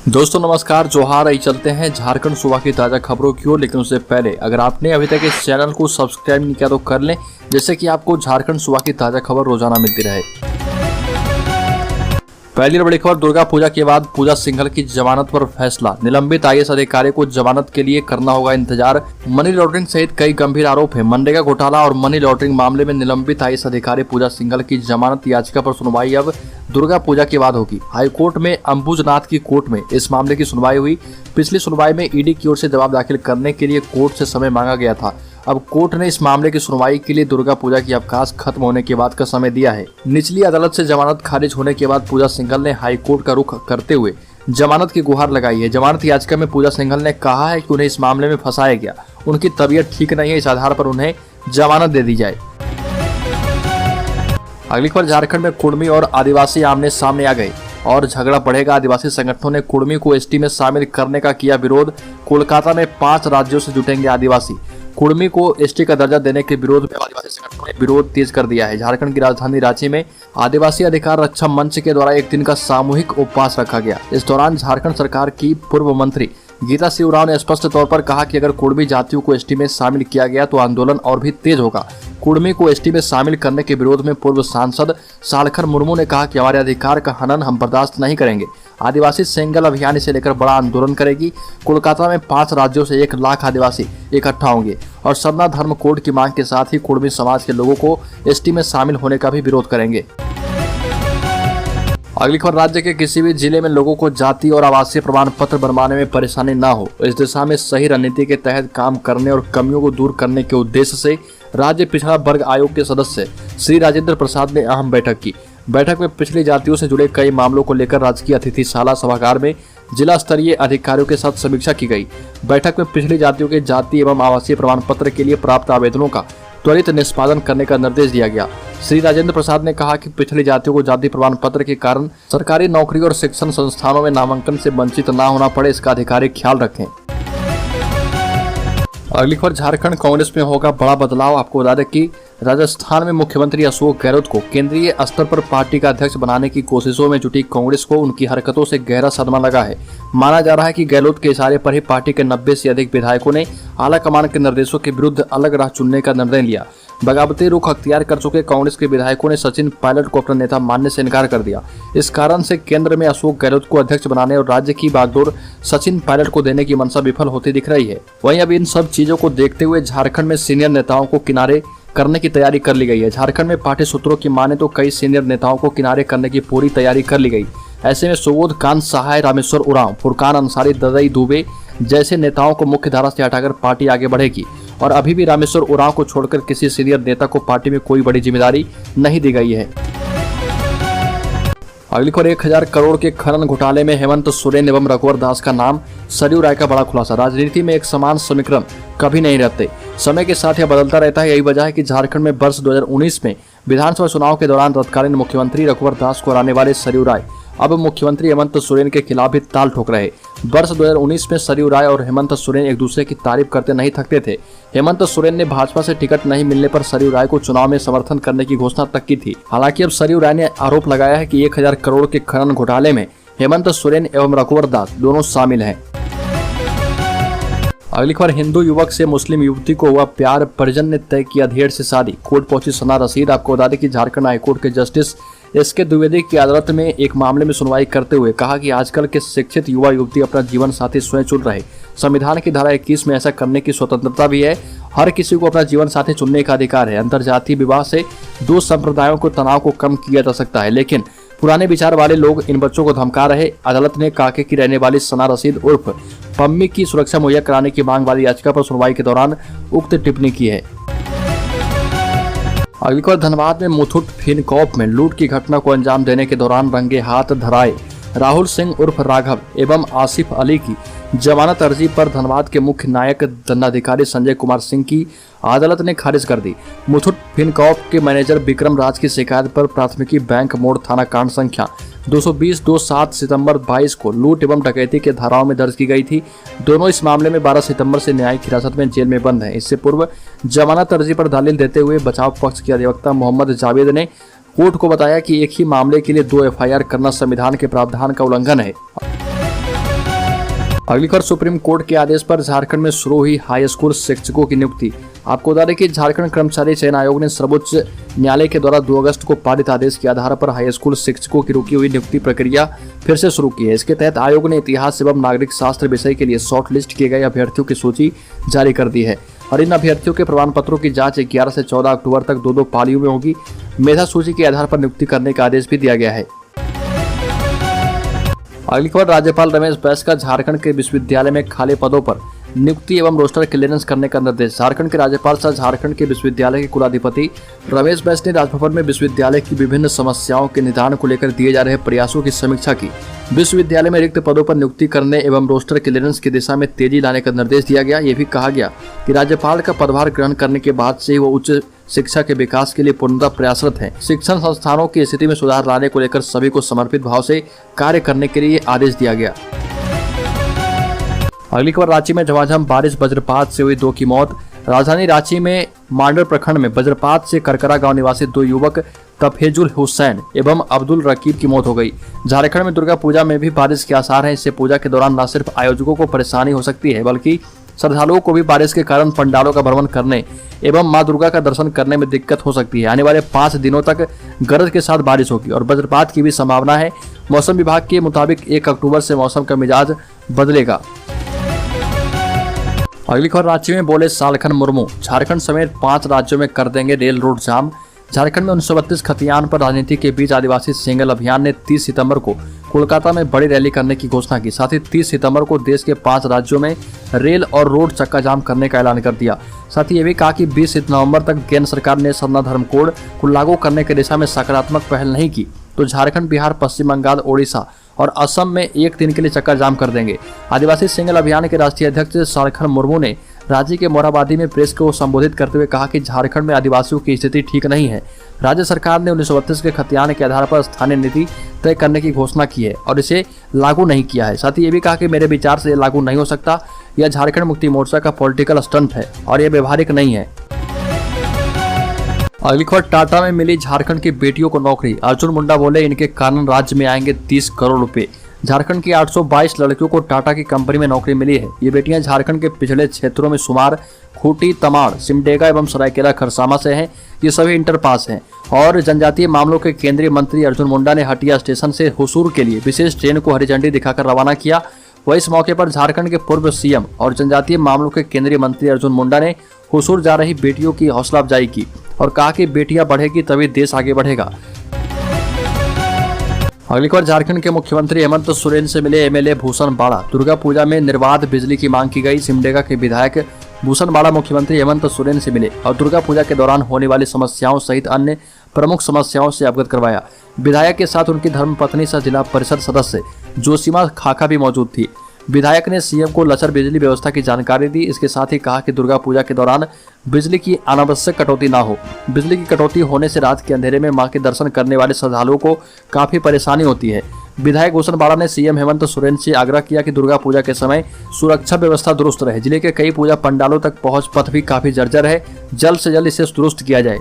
दोस्तों नमस्कार, जोहार। आई चलते हैं झारखंड सूबा की ताज़ा खबरों की ओर। लेकिन उससे पहले अगर आपने अभी तक इस चैनल को सब्सक्राइब नहीं किया तो कर लें, जिससे कि आपको झारखंड सूबा की ताज़ा खबर रोजाना मिलती रहे। पहली बड़ी खबर, दुर्गा पूजा के बाद पूजा सिंघल की जमानत पर फैसला। निलंबित आईएएस अधिकारी को जमानत के लिए करना होगा इंतजार। मनी लॉन्ड्रिंग सहित कई गंभीर आरोप है। मनरेगा घोटाला और मनी लॉन्ड्रिंग मामले में निलंबित आईएएस अधिकारी पूजा सिंघल की जमानत याचिका पर सुनवाई अब दुर्गा पूजा के बाद होगी। हाईकोर्ट में अंबुजनाथ की कोर्ट में इस मामले की सुनवाई हुई। पिछली सुनवाई में ईडी की ओर से जवाब दाखिल करने के लिए कोर्ट से समय मांगा गया था। अब कोर्ट ने इस मामले की सुनवाई के लिए दुर्गा पूजा की अवकाश खत्म होने के बाद का समय दिया है। निचली अदालत से जमानत खारिज होने के बाद पूजा सिंघल ने हाईकोर्ट का रुख करते हुए जमानत की गुहार लगाई है। जमानत याचिका में पूजा सिंघल ने कहा है कि उन्हें इस मामले में फंसाया गया, उनकी तबीयत ठीक नहीं है, इस आधार पर उन्हें जमानत दे दी जाए। अगली खबर, झारखंड में कुर्मी और आदिवासी आमने सामने आ गए और झगड़ा बढ़ेगा। आदिवासी संगठनों ने कुर्मी को एसटी में शामिल करने का किया विरोध। कोलकाता में 5 राज्यों से जुटेंगे आदिवासी। कुर्मी को एसटी का दर्जा देने के विरोध में आदिवासी संगठनों ने विरोध तेज कर दिया है। झारखंड की राजधानी रांची में आदिवासी अधिकार रक्षा मंच के द्वारा एक दिन का सामूहिक उपवास रखा गया। इस दौरान झारखंड सरकार की पूर्व मंत्री गीता शिवराव ने स्पष्ट तौर पर कहा कि अगर कुर्मी जातियों को एसटी में शामिल किया गया तो आंदोलन और भी तेज होगा। कुर्मी को एसटी में शामिल करने के विरोध में पूर्व सांसद सालखन मुर्मू ने कहा कि हमारे अधिकार का हनन हम बर्दाश्त नहीं करेंगे। आदिवासी सेंगल अभियान इसे लेकर बड़ा आंदोलन करेगी। कोलकाता में 5 राज्यों से 1 लाख आदिवासी इकट्ठा होंगे और सरना धर्म कोड की मांग के साथ ही कुर्मी समाज के लोगों को एसटी में शामिल होने का भी विरोध करेंगे। अगली खबर, राज्य के किसी भी जिले में लोगों को जाति और आवासीय प्रमाण पत्र बनवाने में परेशानी न हो, इस दिशा में सही रणनीति के तहत काम करने और कमियों को दूर करने के उद्देश्य से राज्य पिछड़ा वर्ग आयोग के सदस्य श्री राजेंद्र प्रसाद ने अहम बैठक की। बैठक में पिछड़ी जातियों से जुड़े कई मामलों को लेकर राजकीय अतिथिशाला सभागार में जिला स्तरीय अधिकारियों के साथ समीक्षा की गई। बैठक में पिछड़ी जातियों के जाति एवं आवासीय प्रमाण पत्र के लिए प्राप्त आवेदनों का त्वरित निष्पादन करने का निर्देश दिया गया। श्री राजेंद्र प्रसाद ने कहा कि पिछड़ी जातियों को जाति प्रमाण पत्र के कारण सरकारी नौकरी और शिक्षण संस्थानों में नामांकन से वंचित न होना पड़े, इसका अधिकारी ख्याल रखें। अगली खबर, झारखंड कांग्रेस में होगा बड़ा बदलाव। आपको बता दें कि राजस्थान में मुख्यमंत्री अशोक गहलोत को केंद्रीय स्तर पर पार्टी का अध्यक्ष बनाने की कोशिशों में जुटी कांग्रेस को उनकी हरकतों से गहरा सदमा लगा है। माना जा रहा है कि गहलोत के इशारे पर ही पार्टी के 90 से अधिक विधायकों ने आला कमान के निर्देशों के विरुद्ध अलग राह चुनने का निर्णय लिया। बगावती रुख अख्तियार कर चुके कांग्रेस के विधायकों ने सचिन पायलट को अपना नेता मानने से इनकार कर दिया। इस कारण से केंद्र में अशोक गहलोत को अध्यक्ष बनाने और राज्य की बागडोर सचिन पायलट को देने की मंशा विफल होती दिख रही है। वहीं अब इन सब चीजों को देखते हुए झारखंड में सीनियर नेताओं को किनारे करने की तैयारी कर ली गई है। झारखंड में पार्टी सूत्रों की माने तो कई सीनियर नेताओं को किनारे करने की पूरी तैयारी कर ली गई। ऐसे में सुबोध कांत सहाय, रामेश्वर उरांव, फुरकान अंसारी, ददई दुबे जैसे नेताओं को मुख्य धारा से हटाकर पार्टी आगे बढ़ेगी और अभी भी रामेश्वर उरांव को छोड़कर किसी सीनियर नेता को पार्टी में कोई बड़ी जिम्मेदारी नहीं दी गई है। अगली खबर, 1000 करोड़ के खनन घोटाले में हेमंत सोरेन एवं रघुवर दास का नाम, सरयू राय का बड़ा खुलासा। राजनीति में एक समान समीकरण कभी नहीं रहते, समय के साथ यह बदलता रहता है। यही वजह है कि झारखंड में वर्ष 2019 में विधानसभा चुनाव के दौरान तत्कालीन मुख्यमंत्री रघुवर दास को हराने वाले सरयू राय अब मुख्यमंत्री हेमंत सोरेन के खिलाफ भी ताल ठोक रहे। वर्ष 2019 में सरयू राय और हेमंत सोरेन एक दूसरे की तारीफ करते नहीं थकते थे। हेमंत सोरेन ने भाजपा से टिकट नहीं मिलने पर सरयू राय को चुनाव में समर्थन करने की घोषणा तक की थी। हालांकि अब सरयू राय ने आरोप लगाया है कि 1000 करोड़ के खनन घोटाले में हेमंत सोरेन एवं रघुवर दास दोनों शामिल हैं। अगली खबर, हिंदू युवक से मुस्लिम युवती को हुआ प्यार, परिजन ने तय किया धेड़ से शादी, कोर्ट पहुंची सना रशीद। आपको बता दें कि झारखंड हाईकोर्ट के जस्टिस एसके द्विवेदी की अदालत में एक मामले में सुनवाई करते हुए कहा कि आजकल के शिक्षित युवा युवती अपना जीवन साथी स्वयं चुन रहे। संविधान की धारा 21 में ऐसा करने की स्वतंत्रता भी है। हर किसी को अपना जीवन साथी चुनने का अधिकार है। अंतरजातीय विवाह से 2 संप्रदायों को तनाव को कम किया जा सकता है, लेकिन पुराने विचार वाले लोग इन बच्चों को धमका रहे। अदालत ने कांके की रहने वाली सना रशीद उर्फ पम्मी की सुरक्षा मुहैया कराने की मांग वाली याचिका पर सुनवाई के दौरान उक्त टिप्पणी की है। अगली खबर, धनबाद में मुथूट फिनकॉर्प में लूट की घटना को अंजाम देने के दौरान रंगे हाथ धराए राहुल सिंह उर्फ राघव एवं आसिफ अली की जमानत अर्जी पर धनबाद के मुख्य न्यायिक दंडाधिकारी संजय कुमार सिंह की अदालत ने खारिज कर दी। मुथूट फिनकॉर्प के मैनेजर विक्रम राज की शिकायत पर प्राथमिकी बैंक मोड़ थाना कांड संख्या 220 7 सितंबर 22 को लूट एवं डकैती के धाराओं में दर्ज की गई थी। दोनों इस मामले में 12 सितंबर से न्यायिक हिरासत में जेल में बंद हैं। इससे पूर्व जमानत अर्जी पर दलील देते हुए बचाव पक्ष के अधिवक्ता मोहम्मद जावेद ने कोर्ट को बताया कि एक ही मामले के लिए 2 एफआईआर करना संविधान के प्रावधान का उल्लंघन है। अगली खबर, सुप्रीम कोर्ट के आदेश पर झारखंड में शुरू हुई हाई स्कूल शिक्षकों की नियुक्ति। आपको बता दें कि झारखंड कर्मचारी चयन आयोग ने सर्वोच्च न्यायालय के द्वारा 2 अगस्त को पारित आदेश के आधार पर हाई स्कूल शिक्षकों की रुकी हुई नियुक्ति प्रक्रिया फिर से शुरू की है। इसके तहत आयोग ने इतिहास एवं नागरिक शास्त्र विषय के लिए शॉर्ट लिस्ट किए गए अभ्यर्थियों की सूची जारी कर दी है और इन अभ्यर्थियों के प्रमाण पत्रों की जांच 11 से 14 अक्टूबर तक 2 पालियों में होगी। मेधा सूची के आधार पर नियुक्ति करने का आदेश भी दिया गया है। अगली खबर, राज्यपाल रमेश बैस का झारखंड के विश्वविद्यालय में खाली पदों पर नियुक्ति एवं रोस्टर क्लियरेंस करने का निर्देश। झारखंड के राज्यपाल सह झारखंड के विश्वविद्यालय के कुलाधिपति रमेश बैस ने राजभवन में विश्वविद्यालय की विभिन्न समस्याओं के निदान को लेकर दिए जा रहे प्रयासों की समीक्षा की। विश्वविद्यालय में रिक्त पदों पर नियुक्ति करने एवं रोस्टर क्लियरेंस की दिशा में तेजी लाने का निर्देश दिया गया। ये भी कहा गया कि राज्यपाल का पदभार ग्रहण करने के बाद से ही वो उच्च शिक्षा के विकास के लिए पूर्णतः प्रयासरत हैं। शिक्षण संस्थानों की स्थिति में सुधार लाने को लेकर सभी को समर्पित भाव से कार्य करने के लिए आदेश दिया गया। अगली खबर, रांची में झमाझम बारिश वज्रपात से हुई 2 की मौत। राजधानी रांची में मांडर प्रखंड में वज्रपात से करकरा गांव निवासी 2 युवक तफेजुल हुसैन एवं अब्दुल रकीब की मौत हो गई। झारखंड में दुर्गा पूजा में भी बारिश के आसार हैं। इससे पूजा के दौरान न सिर्फ आयोजकों को परेशानी हो सकती है बल्कि श्रद्धालुओं को भी बारिश के कारण पंडालों का भ्रमण करने एवं मां दुर्गा का दर्शन करने में दिक्कत हो सकती है। आने वाले 5 दिनों तक गरज के साथ बारिश होगी और वज्रपात की भी संभावना है। मौसम विभाग के मुताबिक 1 अक्टूबर से मौसम का मिजाज बदलेगा। अगली खबर, रांची में बोले सालखन मुर्मू, झारखंड समेत 5 राज्यों में कर देंगे रेल रोड जाम। झारखंड में 1932 खतियान पर राजनीति के बीच आदिवासी सिंगल अभियान ने 30 सितंबर को कोलकाता में बड़ी रैली करने की घोषणा की। साथ ही 30 सितंबर को देश के 5 राज्यों में रेल और रोड चक्का जाम करने का ऐलान कर दिया। साथ ही ये भी कहा कि 20 नवंबर तक केंद्र सरकार ने सरना धर्म कोड को लागू करने की दिशा में सकारात्मक पहल नहीं की तो झारखंड, बिहार, पश्चिम बंगाल, ओडिशा और असम में 1 दिन के लिए चक्का जाम कर देंगे। आदिवासी सिंगल अभियान के राष्ट्रीय अध्यक्ष सालखन मुर्मू ने राज्य के मोरहाबादी में प्रेस को संबोधित करते हुए कहा कि झारखंड में आदिवासियों की स्थिति ठीक नहीं है। राज्य सरकार ने 1932 के खतियान के आधार पर स्थानीय नीति तय करने की घोषणा की है और इसे लागू नहीं किया है। साथ ही ये भी कहा कि मेरे विचार से लागू नहीं हो सकता। यह झारखंड मुक्ति मोर्चा का पॉलिटिकल स्टंट है और यह व्यवहारिक नहीं है। अगली खबर, टाटा में मिली झारखंड की बेटियों को नौकरी। अर्जुन मुंडा बोले इनके कारण राज्य में आएंगे 30 करोड़ रुपए। झारखंड की 822 लड़कियों को टाटा की कंपनी में नौकरी मिली है। ये बेटियां झारखंड के पिछड़े क्षेत्रों में सुमार, खूंटी, तमाड़, सिमडेगा एवं सरायकेला खरसामा से हैं। ये सभी इंटर पास हैं और जनजातीय मामलों के केंद्रीय मंत्री अर्जुन मुंडा ने हटिया स्टेशन से हुसूर के लिए विशेष ट्रेन को हरी झंडी दिखाकर रवाना किया। वह इस मौके पर झारखंड के पूर्व सीएम और जनजातीय मामलों के केंद्रीय मंत्री अर्जुन मुंडा ने हुसूर जा रही बेटियों की हौसला अफजाई की और कहा कि बेटियां बढ़ेगी तभी देश आगे बढ़ेगा। अगली खबर, झारखंड के मुख्यमंत्री हेमंत सोरेन से मिले एमएलए भूषण बाड़ा। दुर्गा पूजा में निर्बाध बिजली की मांग की गई। सिमडेगा के विधायक भूषण बाड़ा मुख्यमंत्री हेमंत सोरेन से मिले और दुर्गा पूजा के दौरान होने वाली समस्याओं सहित अन्य प्रमुख समस्याओं से अवगत करवाया। विधायक के साथ उनकी धर्मपत्नी सह जिला परिषद सदस्य जोशीमा खाखा भी मौजूद थी। विधायक ने सीएम को लचर बिजली व्यवस्था की जानकारी दी। इसके साथ ही कहा कि दुर्गा पूजा के दौरान बिजली की अनावश्यक कटौती ना हो। बिजली की कटौती होने से रात के अंधेरे में मां के दर्शन करने वाले श्रद्धालुओं को काफी परेशानी होती है। विधायक भूषण बाड़ा ने सीएम हेमंत सोरेन से आग्रह किया कि दुर्गा पूजा के समय सुरक्षा व्यवस्था दुरुस्त रहे। जिले के कई पूजा पंडालों तक पहुंच पथ भी काफी जर्जर है, जल्द से जल्द इसे दुरुस्त किया जाए।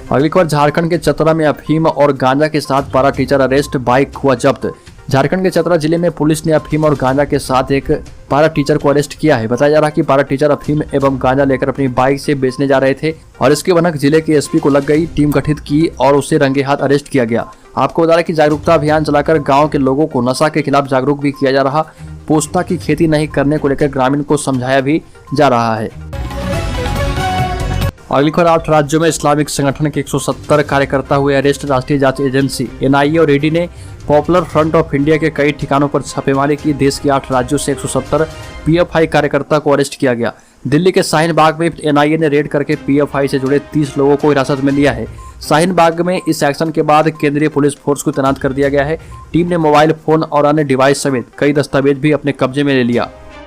अगली खबर, झारखंड के चतरा में अफीम और गांजा के साथ पारा टीचर अरेस्ट, बाइक हुआ जब्त। झारखंड के चतरा जिले में पुलिस ने अफीम और गांजा के साथ एक पारा टीचर को अरेस्ट किया है। बताया जा रहा है कि पारा टीचर अफीम एवं गांजा लेकर अपनी बाइक से बेचने जा रहे थे और इसके भनक जिले के एसपी को लग गई। टीम गठित की और उसे रंगे हाथ अरेस्ट किया गया। आपको बता दें कि जागरूकता अभियान चलाकर गाँव के लोगों को नशा के खिलाफ जागरूक भी किया जा रहा। पोस्ता की खेती नहीं करने को लेकर ग्रामीण को समझाया भी जा रहा है। अगली खबर, 8 राज्यों में इस्लामिक संगठन के 170 कार्यकर्ता हुए अरेस्ट। राष्ट्रीय जांच एजेंसी एनआईए और ईडी ने पॉपुलर फ्रंट ऑफ इंडिया के कई ठिकानों पर छापेमारी की। देश के 8 राज्यों से 170 पीएफआई कार्यकर्ता को अरेस्ट किया गया। दिल्ली के शाहीन बाग में एनआईए ने रेड करके पीएफआई से जुड़े 30 लोगों को हिरासत में लिया है। शाहीन बाग में इस एक्शन के बाद केंद्रीय पुलिस फोर्स को तैनात कर दिया गया है। टीम ने मोबाइल फोन और अन्य डिवाइस समेत कई दस्तावेज भी अपने कब्जे में ले लिया।